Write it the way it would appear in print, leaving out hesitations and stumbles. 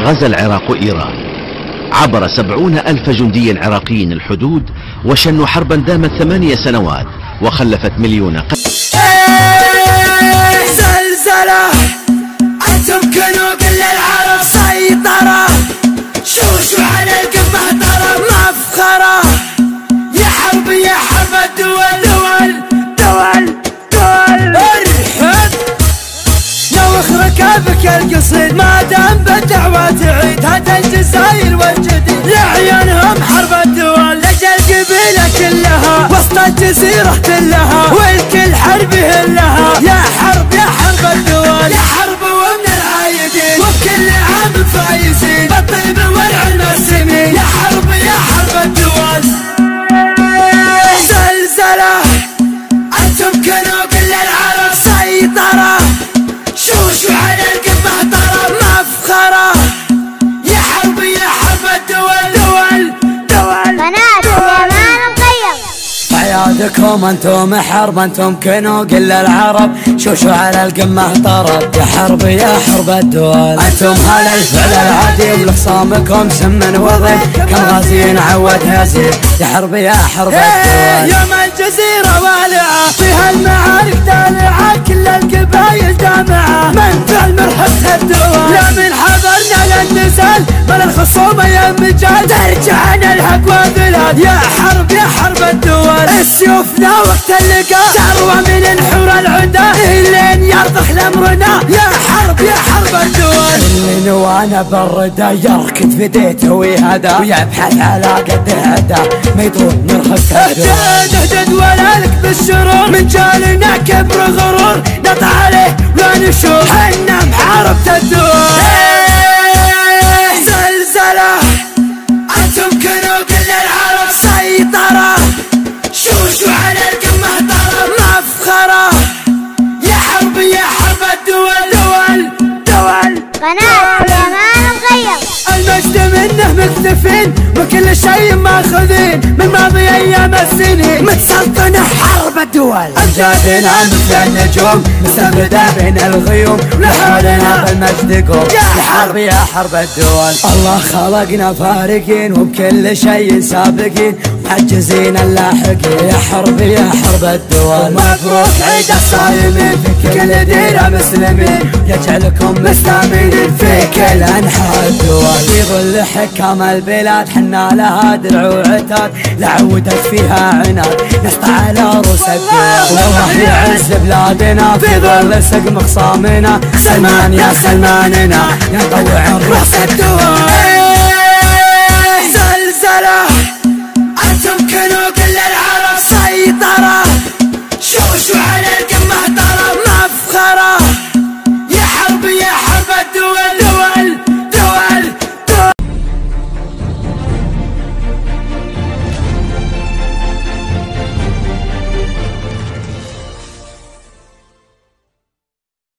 غزا العراق إيران عبر 70,000 جندي عراقي الحدود وشنوا حربا دامت 8 سنوات وخلفت مليون زلزلة أنتم كنوب للعرب سيطرة شوشوا على القمة ترى مفخرة يا حرب يا حرب الدول دول دول دول ارحب نوخ ركابك القصيد ما دام بالدعوة تعيد هذا الجزائر والجديد لعيانهم حرب الدول لجل قبيلة كلها وسط الجزيرة كلها والكل حرب لها يا حرب الدول يا حرب ومن العايدين وبكل عام فايزين بالطيب والعلم السمين يا حرب الدول زلزلة أنتم كنوب للعرب سيطرة شوشوا على القمة ترى مفخرة يا حرب الدول دول دول قناة سليمان القيم. عيادكم انتم حرب انتم كنوق الا العرب شوشوا على القمة طرب يا حرب الدول انتم هلا الفعل العديد لخصامكم سم وضيم كم غازيين عود هزيل يا حرب الدول يوم الجزيرة والعة فيها المعارك دالعة كل القبايل جامعة من فعل مرحبة الدول لا من حضرنا للنزال بل الخصومة يا مجال ترجعنا الحق وبلاد يا حرب الدول سيوفنا وقت اللقاء ثروة من الحور العدا لين يرضخ لامرنا يا حرب الدول اللي نوانا بالردى يركض في ديته ويهدى ويبحث على قد هدى ما يطول مرخص اهدد ولا لك بالشرور من جالنا كبر غرور نطع عليه ولا نشوف حنا محاربة الدول زلزلة انتم كنوب للعرب سيطرة شوشوا على القمة ترى مفخرة يا حرب الدول دول دول قناة سليمان القيم. المجد منه مكتفين وكل شيء ماخذين من ماضي ايام السنين متسلطنة حرب الدول امجادنا مثل النجوم مستمدة بين الغيوم لحولنا بالمجد قوم يا حرب الدول الله خلقنا فارقين وبكل شيء سابقين معجزين اللاحقين يا حرب الدول مبروك عيد الصايمين في كل ديرة مسلمين يجعلكم مستامين في كل انحاء الدول في ظل حكام البلاد حنا لها درع وعتاد لعودت فيها عناد نسطع على رؤوس الدول والله يعز بلادنا في ظل سقم خصامنا سلمان يا سلماننا يطوع رؤوس الدول